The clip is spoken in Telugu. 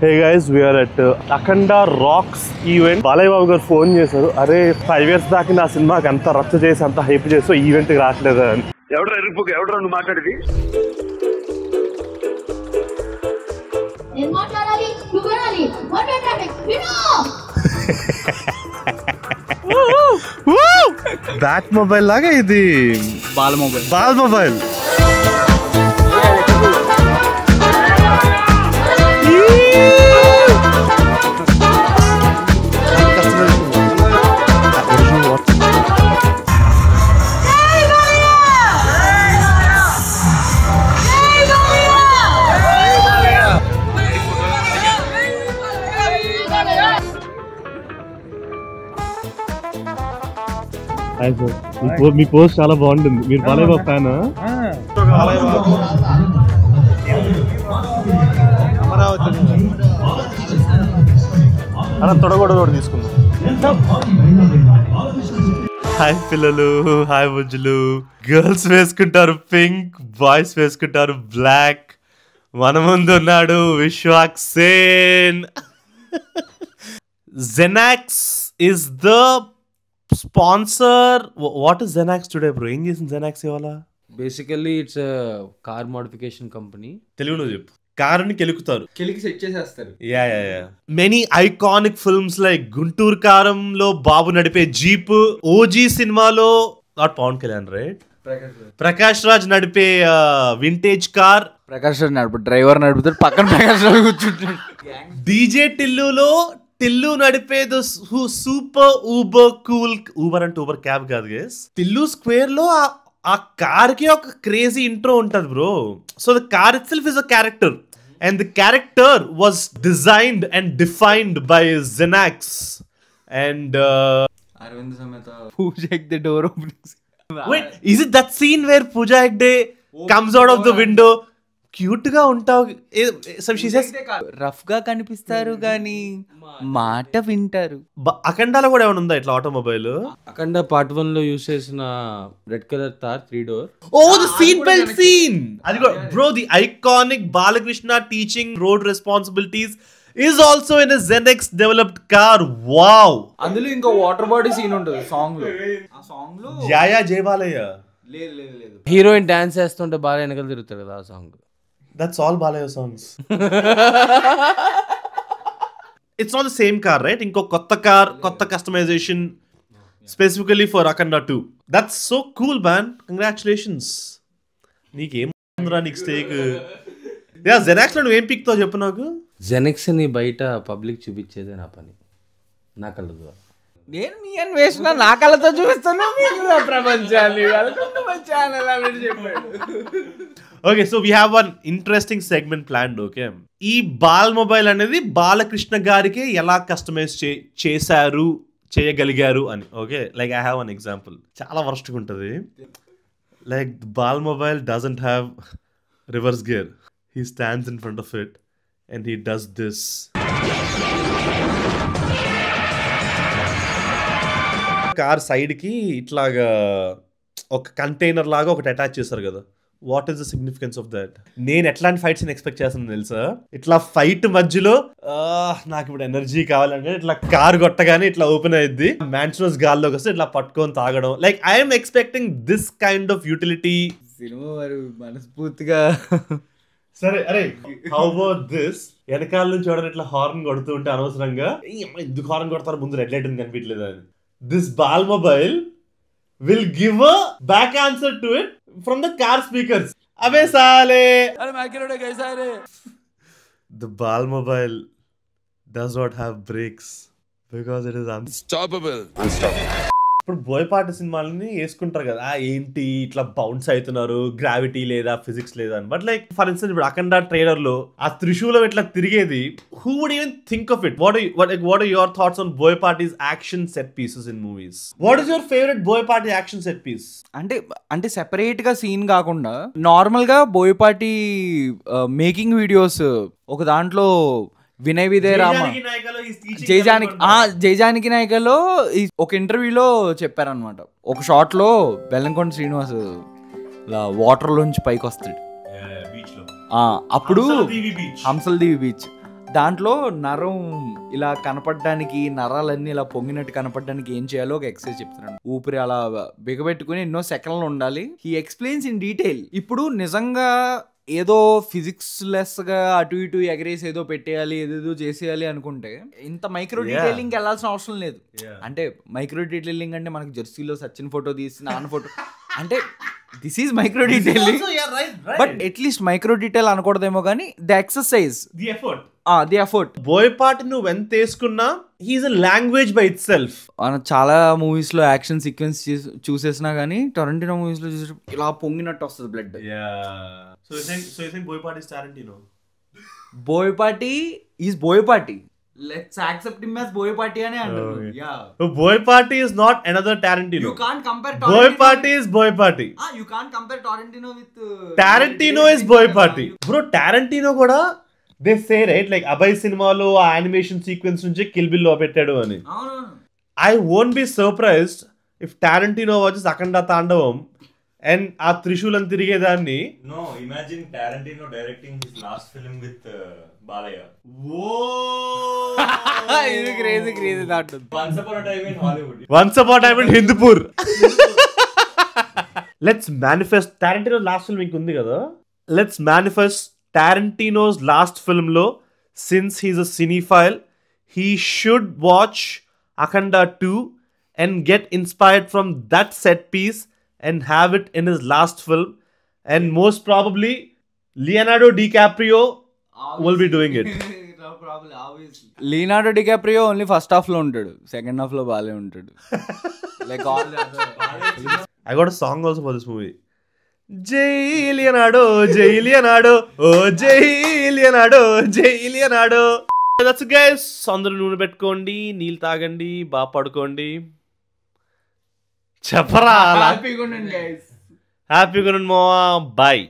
Hey guys, we are at Akhanda Rocks event. Balai Babu garu phone చేశారు. అరే 5 years బ్యాక్ నా సినిమాకి అంత రచ్చ చేసి అంత హైప్ చేసి ఈవెంట్ కి రావట్లేదు అని. ఎవడ్రా నువ్వు మాట్లాడేది? నేను మాట్లాడాలి, నువ్వు వినాలి. వాట్ ట్రాఫిక్ వినో. బ్యాట్ మొబైల్ లాగా ఇది బాల్ మొబైల్. మీ పోస్ట్ చాలా బాగుంటుంది. మీరు బాలయ్య బాబు ఫ్యానా? అలా తొడగొడగొడ తీసుకుందాం. హాయ్ పిల్లలు, హాయ్ బుజ్జులు. గర్ల్స్ వేసుకుంటారు పింక్, బాయ్స్ వేసుకుంటారు బ్లాక్. మన ముందు ఉన్నాడు Vishwak Sen. Zenax is the sponsor. What is Zenax today, bro? ఏం చేసింది Zenax ఇవాళ? Basically it's car modification company. తెలుగులో చెప్పు. కారుని కెలికి సెట్ చేసేస్తారు. Yeah many iconic films like Guntur కారంలో బాబు నడిపే జీప్, ఓజీ సినిమాలో నాట్ పవన్ కళ్యాణ్ రైట్, ప్రకాష్ రాజ్ నడిపే వింటేజ్ కార్, ప్రకాష్ రాజ్ నడుపు డ్రైవర్ నడుపుతాడు, పక్కన ప్రకాష్ రాజ్ కూర్చుంటాడు. డీజే టిల్లులో టిల్లు నడిపే సూపర్ ఊబర్ కూల్, ఊబర్ అంటే ఊబర్ క్యాబ్ కాదు గైస్. టిల్లు స్క్వేర్ లో ఆ కార్ కి ఒక క్రేజీ ఇంట్రో ఉంటది bro. So the car itself is a character and the character was designed and defined by Zenax and Aravinda Sametha Pooja Hegde door opening. wait, is it that scene where Pooja Hegde comes out of the window? Cute గా ఉంటావు. రఫ్ గా కనిపిస్తారు కానీ మాట వింటారు. అఖండాలో కూడా ఏమైనా ఉందా ఇట్లా ఆటోమొబైల్? అఖండ పార్ట్ 1 లో యూస్ చేసిన red colour Thar 3 door. Oh, the seat belt scene. అది కూడా bro, the iconic Balakrishna teaching road responsibilities is also in a Zenax developed car. Wow. అందులో ఇంకో వాటర్ బాడీ సీన్ ఉంటుంది సాంగ్ లో. ఆ సాంగ్ లో యాయా జయబాలయ్య లేదు హీరోయిన్ డాన్స్ చేస్తుంటే బాగా వెనకాల తిరుగుతారు కదా ఆ song. That's all Balaya songs. It's not the same car, right? Inko kotta car, kotta customization specifically for Akhanda 2. That's so cool, man. Congratulations. Neek em andra neek stake. Yeah, Zenax lo nu em pick తో చెప్పు నాకు. Zenax ని బయట పబ్లిక్ చూపించేదే నా పని, నా కళ్ళ ద్వారా. నేను మీ అన్వేషణ నా కళ్ళతో చూపిస్తాను, మీరు ప్రపంచాన్ని ఛానల్ అని చెప్పాడు. Okay, so we have one interesting segment planned, okay? ఈ బాల్ మొబైల్ అనేది బాలకృష్ణ గారికి ఎలా కస్టమైజ్ చేయగలిగారు అని. Okay, like I have one example. చాలా వరస్ట్గా ఉంటుంది. Like ball mobile doesn't have reverse gear. He stands in front of it and he does this. Car సైడ్కి ఇట్లాగా ఒక కంటైనర్ లాగా ఒకటి అటాచ్ చేస్తారు కదా. What is the significance of that? నేను ఎట్లాంటి ఫైట్స్ ఎక్స్పెక్ట్ చేస్తాను తెలుసా? ఇట్లా ఫైట్ మధ్యలో నాకు ఇప్పుడు ఎనర్జీ కావాలంటే ఇట్లా కార్ కొట్టగానే ఇట్లా ఓపెన్ అయ్యిద్ది, మ్యాన్షనోస్ గాల్లోకి వస్తే ఇట్లా పట్టుకొని తాగడం. Like I'm expecting this kind of utility. Cinema వారు మనస్ఫూర్తిగా సరే, అరే హౌ అబౌట్ దిస్? వెనకాల నుంచి చూడండి ఇట్లా హార్న్ కొడుతూ ఉంటే అనవసరంగా ఎందుకు హార్న్ కొడతారు, ముందు రెడ్ లైట్ కనిపించలేదు అని. This ball mobile will give a back answer to it from the car speakers. Abey saale, are main kya rode kaisa re? The ball mobile does not have brakes because it is unstoppable. ఇప్పుడు బోయపాటి సినిమాలని వేసుకుంటారు కదా, ఏంటి ఇట్లా బౌన్స్ అవుతున్నారు, గ్రావిటీ లేదా ఫిజిక్స్ లేదా అని. బట్ లైక్ ఫర్ ఇన్స్టెన్స్ ఇప్పుడు అఖండ ట్రైలర్ లో ఆ త్రిశూలం ఇట్లా తిరిగేది, who would even think of it? What are your thoughts on Boyapati's action set pieces in movies? What is your favorite Boyapati action set piece? అంటే సెపరేట్ గా సీన్ కాకుండా నార్మల్ గా బోయపాటి మేకింగ్ వీడియోస్ ఒక దాంట్లో వినయ్ విజయ్ రామ జైజానికి నాయకలో ఒక ఇంటర్వ్యూలో చెప్పారనమాట. ఒక షాట్ లో బెల్లంకొండ శ్రీనివాస్ వాటర్ లోంచి పైకి వస్తాడు, అప్పుడు హంసల్ దీవి బీచ్, దాంట్లో నరం ఇలా కనపడడానికి, నరాలన్నీ ఇలా పొంగినట్టు కనపడడానికి ఏం చేయాలో ఒక ఎక్సర్సైజ్ చెప్తున్నాను. ఊపిరి అలా బిగబెట్టుకుని ఎన్నో సెకండ్లు ఉండాలి. He explains in detail. ఇప్పుడు నిజంగా ఏదో ఫిజిక్స్ లెస్ గా అటు ఇటు ఎగరేసి ఏదో పెట్టేయాలి, ఏదేదో చేసేయాలి అనుకుంటే ఇంత మైక్రో డీటెయిలింగ్ వెళ్ళాల్సిన అవసరం లేదు. అంటే మైక్రో డీటెయిలింగ్ అంటే మనకి జెర్సీలో సచిన్ ఫోటో తీసి నాన్న ఫోటో అంటే this is micro detailing. But at least micro detail అనకూడదేమో కానీ the exercise, the effort. Boyapati నువ్వు ఎంత వేసుకున్నా he is a language by itself. మనం చాలా మూవీస్ లో యాక్షన్ సీక్వెన్స్ చూసేసినా గానీ టొరంటినో మూవీస్ లో చూసేటప్పుడు ఇలా పొంగినట్టు వస్తుంది blood. Boyapati is Boyapati. Let's accept him as Boyapati ane antaru. Yeah. Boyapati is not another Tarantino. You can't compare Tarantino. Boyapati is Boyapati. You can't compare Tarantino with Tarantino is Boyapati. Bro, Tarantino kuda they say right like Abhay సినిమాలో ఆ animation sequence నుంచి Kill Bill లో పెట్టాడు అని. I won't be surprised if Tarantino watches Akhanda Tandavam and ఆ త్రిశూలం తిరిగేదాన్ని. No, imagine Tarantino directing his last film with Balaya. Whoa! ఇది crazy that. Once upon a time in Hollywood. Once upon a time in Hindupur. Let's manifest Tarantino's last film ఇంకుంది కదా. Let's manifest Tarantino's last film లో, since he's a cinephile, he should watch Akhanda 2 and get inspired from that set piece and have it in his last film, and most probably Leonardo DiCaprio will be doing it. Leonardo DiCaprio only first half లో ఉంటాడు, సెకండ్ హాఫ్ లో బాలే ఉంటాడు. Like all I got a song also for this movie. Jai Leonardo, Jai Leonardo, oh Jai Leonardo, Jai Leonardo. That's it guys. అందరూ నూనె పెట్టుకోండి, నీళ్ళు తాగండి, బాగా పడుకోండి. చెప్పరా హ్యాపీగా ఉండండి మావా. బాయ్.